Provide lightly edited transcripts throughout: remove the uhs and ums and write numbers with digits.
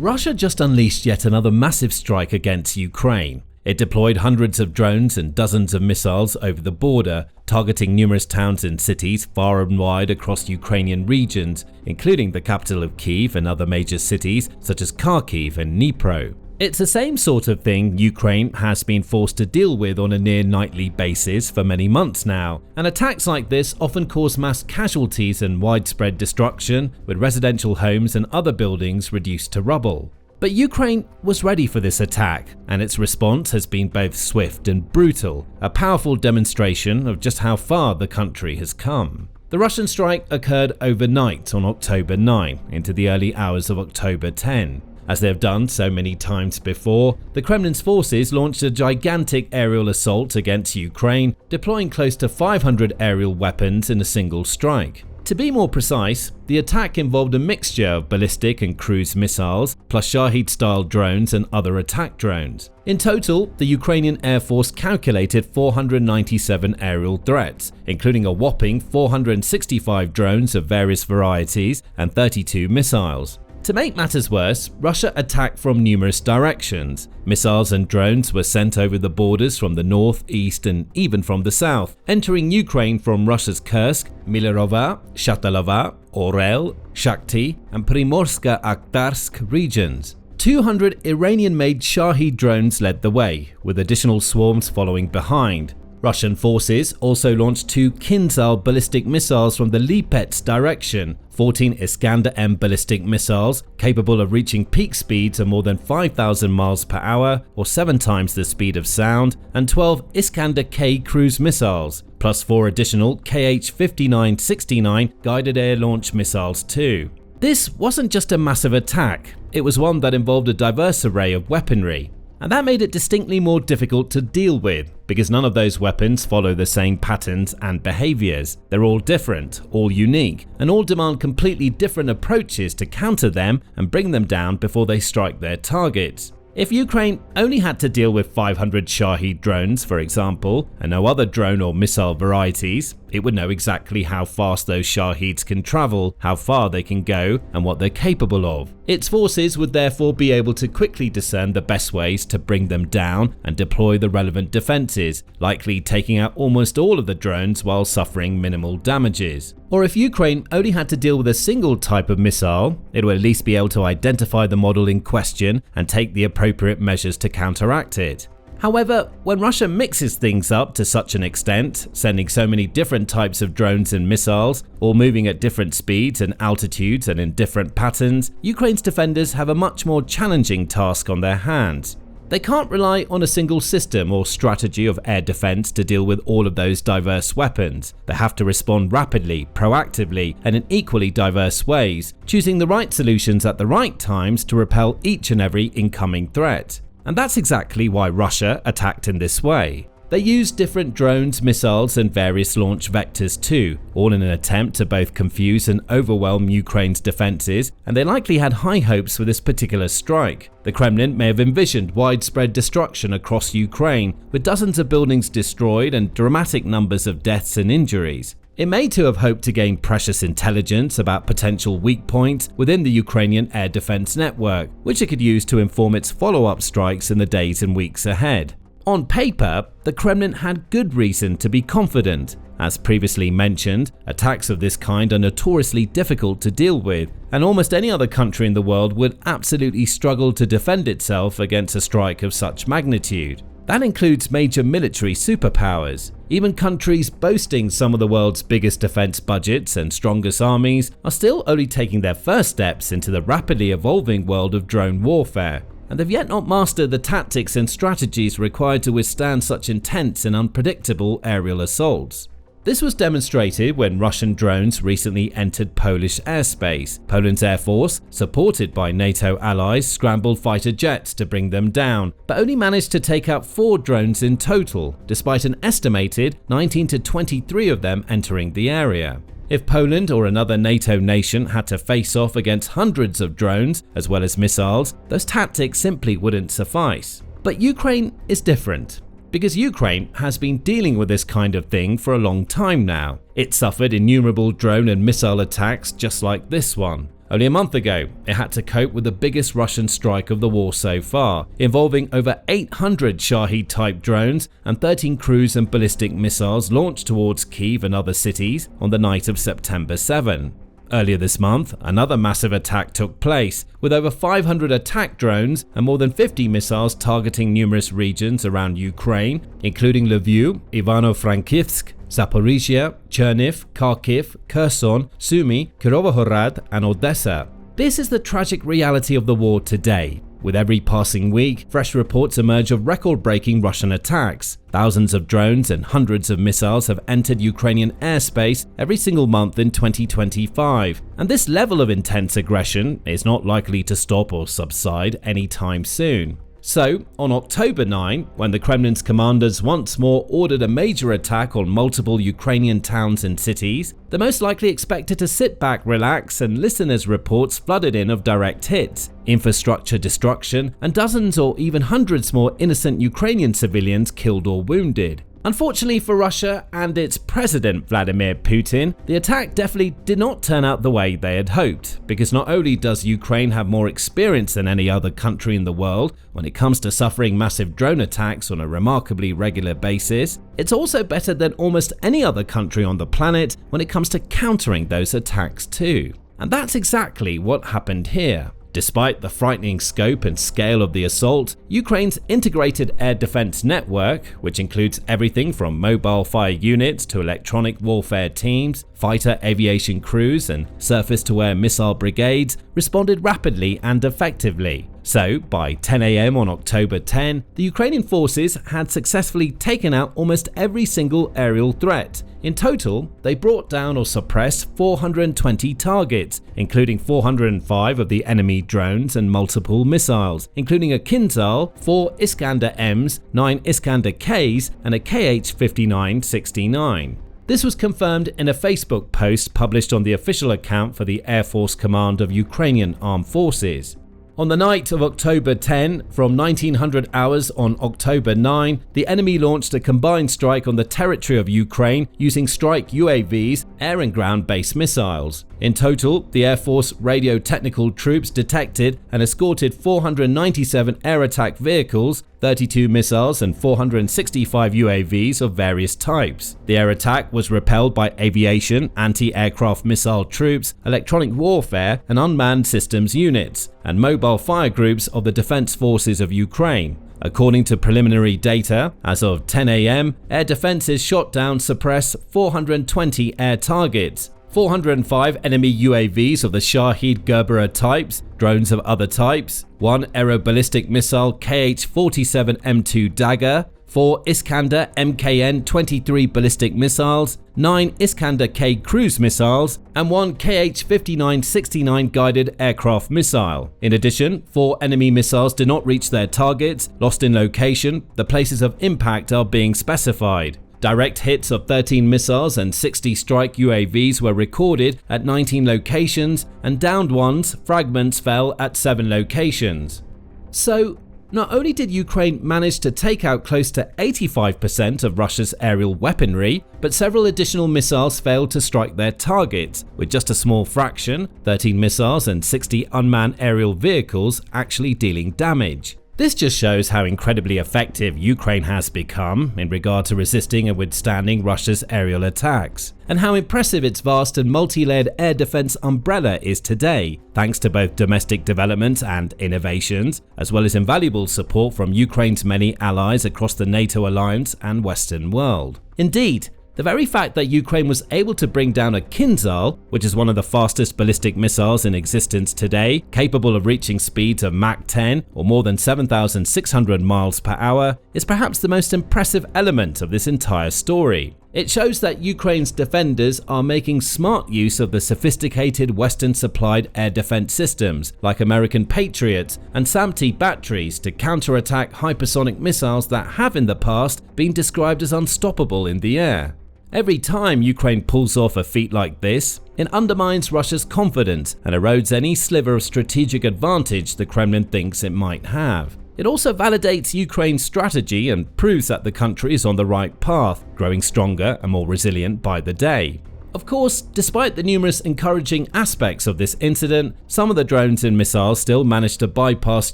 Russia just unleashed yet another massive strike against Ukraine. It deployed hundreds of drones and dozens of missiles over the border, targeting numerous towns and cities far and wide across Ukrainian regions, including the capital of Kyiv and other major cities such as Kharkiv and Dnipro. It's the same sort of thing Ukraine has been forced to deal with on a near nightly basis for many months now, and attacks like this often cause mass casualties and widespread destruction, with residential homes and other buildings reduced to rubble. But Ukraine was ready for this attack, and its response has been both swift and brutal, a powerful demonstration of just how far the country has come. The Russian strike occurred overnight on October 9 into the early hours of October 10. As they have done so many times before, the Kremlin's forces launched a gigantic aerial assault against Ukraine, deploying close to 500 aerial weapons in a single strike. To be more precise, the attack involved a mixture of ballistic and cruise missiles, plus Shahid-style drones and other attack drones. In total, the Ukrainian Air Force calculated 497 aerial threats, including a whopping 465 drones of various varieties and 32 missiles. To make matters worse, Russia attacked from numerous directions. Missiles and drones were sent over the borders from the north, east, and even from the south, entering Ukraine from Russia's Kursk, Milerova, Shatalova, Orel, Shakhty, and Primorsko-Akhtarsk regions. 200 Iranian-made Shahid drones led the way, with additional swarms following behind. Russian forces also launched 2 Kinzhal ballistic missiles from the Lipetsk direction, 14 Iskander-M ballistic missiles capable of reaching peak speeds of more than 5,000 miles per hour or 7 times the speed of sound, and 12 Iskander-K cruise missiles, plus 4 additional Kh-59-69 guided air launch missiles too. This wasn't just a massive attack, it was one that involved a diverse array of weaponry. And that made it distinctly more difficult to deal with, because none of those weapons follow the same patterns and behaviors. They're all different, all unique, and all demand completely different approaches to counter them and bring them down before they strike their targets. If Ukraine only had to deal with 500 Shahid drones, for example, and no other drone or missile varieties, it would know exactly how fast those Shahids can travel, how far they can go, and what they're capable of. Its forces would therefore be able to quickly discern the best ways to bring them down and deploy the relevant defenses, likely taking out almost all of the drones while suffering minimal damages. Or if Ukraine only had to deal with a single type of missile, it would at least be able to identify the model in question and take the appropriate measures to counteract it. However, when Russia mixes things up to such an extent, sending so many different types of drones and missiles, all moving at different speeds and altitudes and in different patterns, Ukraine's defenders have a much more challenging task on their hands. They can't rely on a single system or strategy of air defense to deal with all of those diverse weapons. They have to respond rapidly, proactively, and in equally diverse ways, choosing the right solutions at the right times to repel each and every incoming threat. And that's exactly why Russia attacked in this way. They used different drones, missiles, and various launch vectors too, all in an attempt to both confuse and overwhelm Ukraine's defenses, and they likely had high hopes for this particular strike. The Kremlin may have envisioned widespread destruction across Ukraine, with dozens of buildings destroyed and dramatic numbers of deaths and injuries. It may too have hoped to gain precious intelligence about potential weak points within the Ukrainian air defense network, which it could use to inform its follow-up strikes in the days and weeks ahead. On paper, the Kremlin had good reason to be confident. As previously mentioned, attacks of this kind are notoriously difficult to deal with, and almost any other country in the world would absolutely struggle to defend itself against a strike of such magnitude. That includes major military superpowers. Even countries boasting some of the world's biggest defense budgets and strongest armies are still only taking their first steps into the rapidly evolving world of drone warfare, and they've yet not mastered the tactics and strategies required to withstand such intense and unpredictable aerial assaults. This was demonstrated when Russian drones recently entered Polish airspace. Poland's Air Force, supported by NATO allies, scrambled fighter jets to bring them down, but only managed to take out 4 drones in total, despite an estimated 19 to 23 of them entering the area. If Poland or another NATO nation had to face off against hundreds of drones, as well as missiles, those tactics simply wouldn't suffice. But Ukraine is different, because Ukraine has been dealing with this kind of thing for a long time now. It suffered innumerable drone and missile attacks just like this one. Only a month ago, it had to cope with the biggest Russian strike of the war so far, involving over 800 Shahed-type drones and 13 cruise and ballistic missiles launched towards Kyiv and other cities on the night of September 7. Earlier this month, another massive attack took place, with over 500 attack drones and more than 50 missiles targeting numerous regions around Ukraine, including Lviv, Ivano-Frankivsk, Zaporizhzhia, Cherniv, Kharkiv, Kherson, Sumy, Kirovohrad, and Odessa. This is the tragic reality of the war today. With every passing week, fresh reports emerge of record-breaking Russian attacks. Thousands of drones and hundreds of missiles have entered Ukrainian airspace every single month in 2025. And this level of intense aggression is not likely to stop or subside anytime soon. So, on October 9, when the Kremlin's commanders once more ordered a major attack on multiple Ukrainian towns and cities, they're most likely expected to sit back, relax, and listen as reports flooded in of direct hits, infrastructure destruction, and dozens or even hundreds more innocent Ukrainian civilians killed or wounded. Unfortunately for Russia and its president Vladimir Putin, the attack definitely did not turn out the way they had hoped, because not only does Ukraine have more experience than any other country in the world when it comes to suffering massive drone attacks on a remarkably regular basis, it's also better than almost any other country on the planet when it comes to countering those attacks too. And that's exactly what happened here. Despite the frightening scope and scale of the assault, Ukraine's integrated air defense network, which includes everything from mobile fire units to electronic warfare teams, fighter aviation crews, and surface-to-air missile brigades, responded rapidly and effectively. So, by 10 a.m. on October 10, the Ukrainian forces had successfully taken out almost every single aerial threat. In total, they brought down or suppressed 420 targets, including 405 of the enemy drones and multiple missiles, including a Kinzhal, 4 Iskander Ms, 9 Iskander Ks, and a Kh-5969. This was confirmed in a Facebook post published on the official account for the Air Force Command of Ukrainian Armed Forces. On the night of October 10, from 1900 hours on October 9, the enemy launched a combined strike on the territory of Ukraine using strike UAVs, air and ground-based missiles. In total, the Air Force radio technical troops detected and escorted 497 air attack vehicles, 32 missiles and 465 UAVs of various types. The air attack was repelled by aviation, anti-aircraft missile troops, electronic warfare and unmanned systems units, and mobile fire groups of the Defense Forces of Ukraine. According to preliminary data, as of 10 a.m., air defenses shot down, suppressed 420 air targets. 405 enemy UAVs of the Shahed types, drones of other types, 1 aeroballistic missile Kh-47M2 Dagger, 4 Iskander MKN-23 ballistic missiles, 9 Iskander K cruise missiles, and 1 Kh-5969 guided aircraft missile. In addition, 4 enemy missiles did not reach their targets, lost in location. The places of impact are being specified. Direct hits of 13 missiles and 60 strike UAVs were recorded at 19 locations, and downed ones, fragments, fell at 7 locations. So, not only did Ukraine manage to take out close to 85% of Russia's aerial weaponry, but several additional missiles failed to strike their targets, with just a small fraction, 13 missiles and 60 unmanned aerial vehicles, actually dealing damage. This just shows how incredibly effective Ukraine has become in regard to resisting and withstanding Russia's aerial attacks, and how impressive its vast and multi-layered air defense umbrella is today, thanks to both domestic developments and innovations, as well as invaluable support from Ukraine's many allies across the NATO alliance and Western world. Indeed, the very fact that Ukraine was able to bring down a Kinzhal, which is one of the fastest ballistic missiles in existence today, capable of reaching speeds of Mach 10 or more than 7,600 miles per hour, is perhaps the most impressive element of this entire story. It shows that Ukraine's defenders are making smart use of the sophisticated Western-supplied air defense systems like American Patriots and SAM-T batteries to counterattack hypersonic missiles that have in the past been described as unstoppable in the air. Every time Ukraine pulls off a feat like this, it undermines Russia's confidence and erodes any sliver of strategic advantage the Kremlin thinks it might have. It also validates Ukraine's strategy and proves that the country is on the right path, growing stronger and more resilient by the day. Of course, despite the numerous encouraging aspects of this incident, some of the drones and missiles still managed to bypass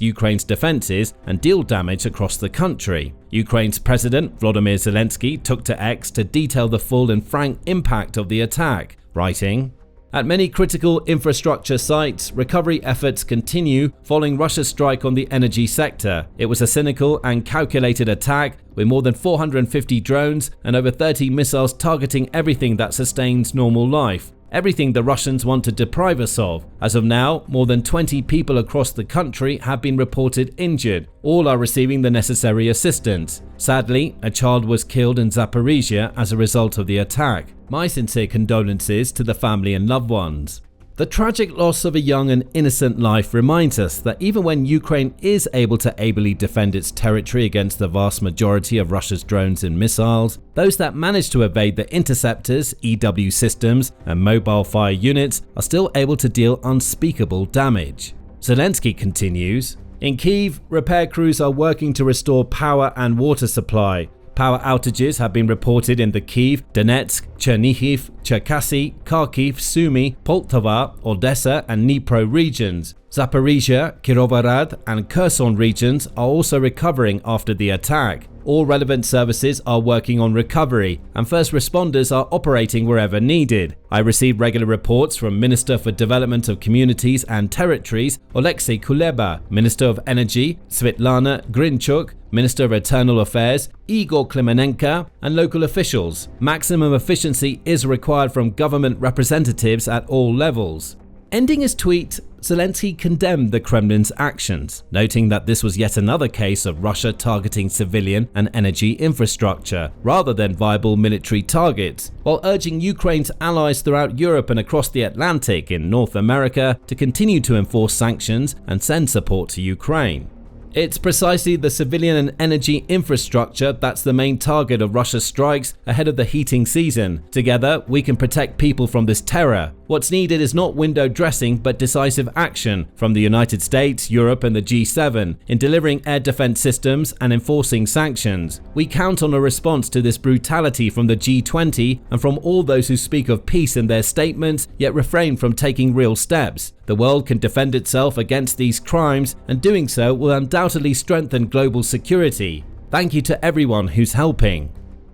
Ukraine's defenses and deal damage across the country. Ukraine's President Volodymyr Zelensky took to X to detail the full and frank impact of the attack, writing, "At many critical infrastructure sites, recovery efforts continue following Russia's strike on the energy sector. It was a cynical and calculated attack with more than 450 drones and over 30 missiles targeting everything that sustains normal life. Everything the Russians want to deprive us of. As of now, more than 20 people across the country have been reported injured. All are receiving the necessary assistance. Sadly, a child was killed in Zaporizhzhia as a result of the attack. My sincere condolences to the family and loved ones." The tragic loss of a young and innocent life reminds us that even when Ukraine is able to ably defend its territory against the vast majority of Russia's drones and missiles, those that manage to evade the interceptors, EW systems, and mobile fire units are still able to deal unspeakable damage. Zelensky continues, "In Kyiv, repair crews are working to restore power and water supply. Power outages have been reported in the Kyiv, Donetsk, Chernihiv, Cherkasy, Kharkiv, Sumy, Poltava, Odessa and Dnipro regions. Zaporizhzhia, Kirovohrad and Kherson regions are also recovering after the attack. All relevant services are working on recovery and first responders are operating wherever needed. I received regular reports from Minister for Development of Communities and Territories Oleksiy Kuleba, Minister of Energy Svitlana Grinchuk, Minister of Internal Affairs Igor Klimenenko and local officials. Maximum efficiency is required from government representatives at all levels." Ending his tweet, Zelensky condemned the Kremlin's actions, noting that this was yet another case of Russia targeting civilian and energy infrastructure rather than viable military targets, while urging Ukraine's allies throughout Europe and across the Atlantic in North America to continue to enforce sanctions and send support to Ukraine. It's precisely the civilian and energy infrastructure that's the main target of Russia's strikes ahead of the heating season. Together, we can protect people from this terror. What's needed is not window dressing but decisive action from the United States, Europe and the G7 in delivering air defense systems and enforcing sanctions. We count on a response to this brutality from the G20 and from all those who speak of peace in their statements yet refrain from taking real steps. The world can defend itself against these crimes, and doing so will undoubtedly strengthen global security. Thank you to everyone who's helping.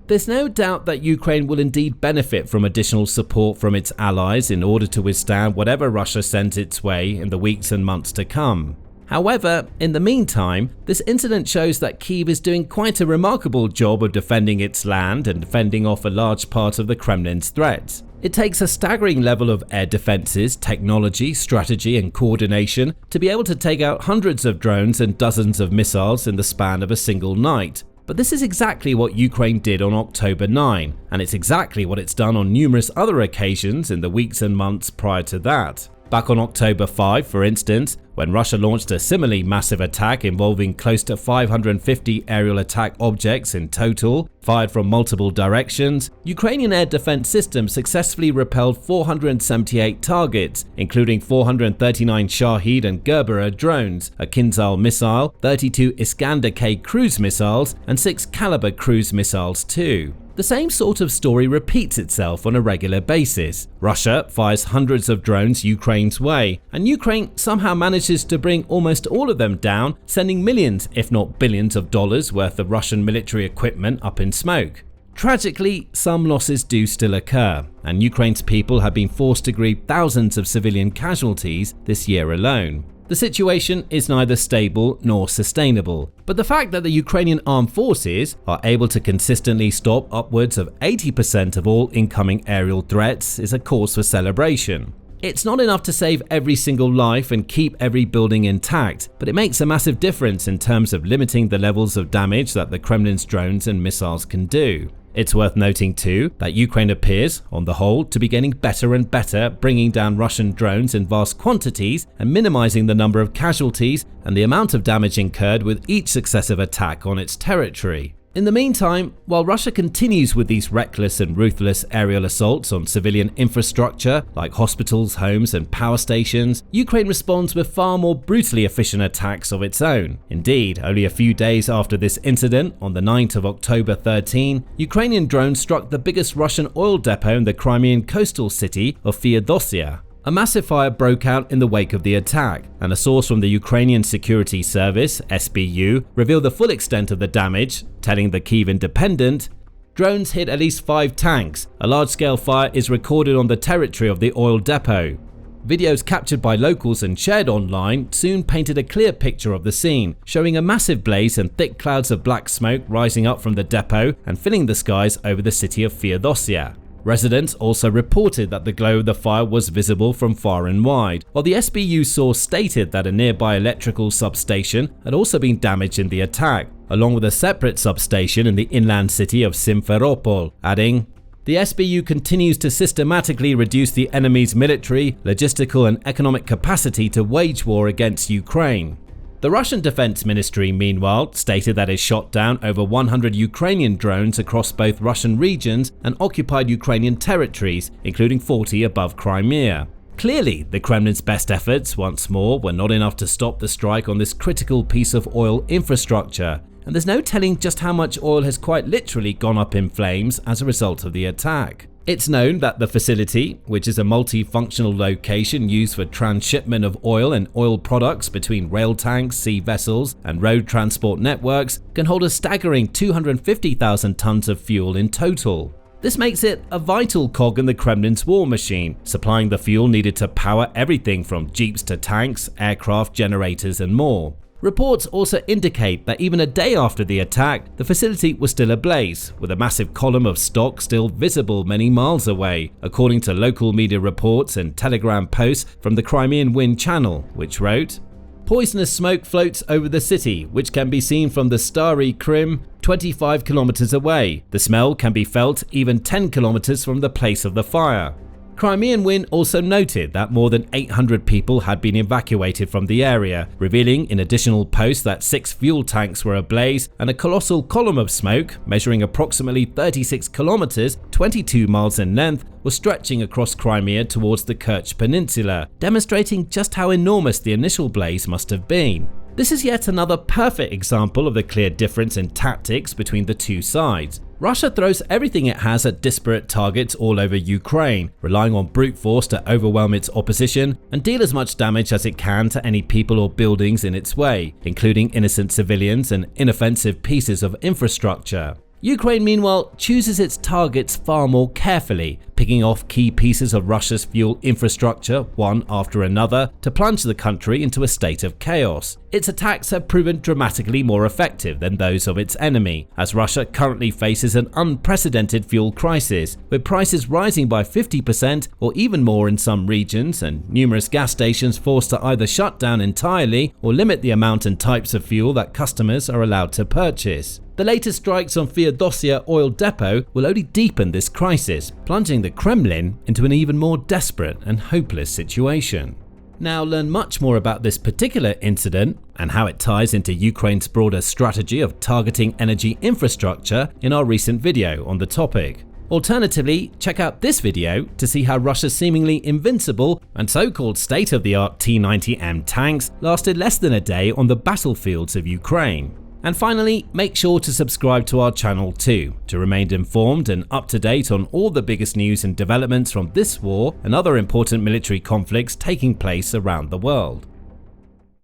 There's no doubt that Ukraine will indeed benefit from additional support from its allies in order to withstand whatever Russia sends its way in the weeks and months to come. However, in the meantime, this incident shows that Kyiv is doing quite a remarkable job of defending its land and fending off a large part of the Kremlin's threats. It takes a staggering level of air defenses, technology, strategy and coordination to be able to take out hundreds of drones and dozens of missiles in the span of a single night. But this is exactly what Ukraine did on October 9, and it's exactly what it's done on numerous other occasions in the weeks and months prior to that. Back on October 5, for instance, when Russia launched a similarly massive attack involving close to 550 aerial attack objects in total, fired from multiple directions, Ukrainian air defense systems successfully repelled 478 targets, including 439 Shahed and Gerberer drones, a Kinzhal missile, 32 Iskander-K cruise missiles, and 6 Caliber cruise missiles too. The same sort of story repeats itself on a regular basis. Russia fires hundreds of drones Ukraine's way, and Ukraine somehow manages to bring almost all of them down, sending millions, if not billions of dollars worth of Russian military equipment up in smoke. Tragically, some losses do still occur, and Ukraine's people have been forced to grieve thousands of civilian casualties this year alone. The situation is neither stable nor sustainable, but the fact that the Ukrainian armed forces are able to consistently stop upwards of 80% of all incoming aerial threats is a cause for celebration. It's not enough to save every single life and keep every building intact, but it makes a massive difference in terms of limiting the levels of damage that the Kremlin's drones and missiles can do. It's worth noting too that Ukraine appears, on the whole, to be getting better and better bringing down Russian drones in vast quantities and minimizing the number of casualties and the amount of damage incurred with each successive attack on its territory. In the meantime, while Russia continues with these reckless and ruthless aerial assaults on civilian infrastructure like hospitals, homes and power stations, Ukraine responds with far more brutally efficient attacks of its own. Indeed, only a few days after this incident, on the 9th of October 13, Ukrainian drones struck the biggest Russian oil depot in the Crimean coastal city of Feodosia. A massive fire broke out in the wake of the attack, and a source from the Ukrainian Security Service (SBU) revealed the full extent of the damage, telling the Kyiv Independent, "Drones hit at least 5 tanks. A large-scale fire is recorded on the territory of the oil depot." Videos captured by locals and shared online soon painted a clear picture of the scene, showing a massive blaze and thick clouds of black smoke rising up from the depot and filling the skies over the city of Feodosia. Residents also reported that the glow of the fire was visible from far and wide, while the SBU source stated that a nearby electrical substation had also been damaged in the attack, along with a separate substation in the inland city of Simferopol, adding, "The SBU continues to systematically reduce the enemy's military, logistical and economic capacity to wage war against Ukraine." The Russian Defense Ministry, meanwhile, stated that it shot down over 100 Ukrainian drones across both Russian regions and occupied Ukrainian territories, including 40 above Crimea. Clearly, the Kremlin's best efforts, once more, were not enough to stop the strike on this critical piece of oil infrastructure, and there's no telling just how much oil has quite literally gone up in flames as a result of the attack. It's known that the facility, which is a multifunctional location used for transshipment of oil and oil products between rail tanks, sea vessels, and road transport networks, can hold a staggering 250,000 tons of fuel in total. This makes it a vital cog in the Kremlin's war machine, supplying the fuel needed to power everything from jeeps to tanks, aircraft, generators, and more. Reports also indicate that even a day after the attack, the facility was still ablaze, with a massive column of stock still visible many miles away, according to local media reports and Telegram posts from the Crimean Wind Channel, which wrote, "Poisonous smoke floats over the city, which can be seen from the starry Krim, 25 kilometers away. The smell can be felt even 10 kilometers from the place of the fire." Crimean Wind also noted that more than 800 people had been evacuated from the area, revealing in additional posts that 6 fuel tanks were ablaze and a colossal column of smoke, measuring approximately 36 kilometers, 22 miles in length, was stretching across Crimea towards the Kerch Peninsula, demonstrating just how enormous the initial blaze must have been. This is yet another perfect example of the clear difference in tactics between the two sides. Russia throws everything it has at disparate targets all over Ukraine, relying on brute force to overwhelm its opposition and deal as much damage as it can to any people or buildings in its way, including innocent civilians and inoffensive pieces of infrastructure. Ukraine, meanwhile, chooses its targets far more carefully, picking off key pieces of Russia's fuel infrastructure one after another to plunge the country into a state of chaos. Its attacks have proven dramatically more effective than those of its enemy, as Russia currently faces an unprecedented fuel crisis, with prices rising by 50% or even more in some regions, and numerous gas stations forced to either shut down entirely or limit the amount and types of fuel that customers are allowed to purchase. The latest strikes on Feodosia oil depot will only deepen this crisis, plunging the Kremlin into an even more desperate and hopeless situation. Now, learn much more about this particular incident and how it ties into Ukraine's broader strategy of targeting energy infrastructure in our recent video on the topic. Alternatively, check out this video to see how Russia's seemingly invincible and so-called state-of-the-art T-90M tanks lasted less than a day on the battlefields of Ukraine. And finally, make sure to subscribe to our channel too, to remain informed and up to date on all the biggest news and developments from this war and other important military conflicts taking place around the world.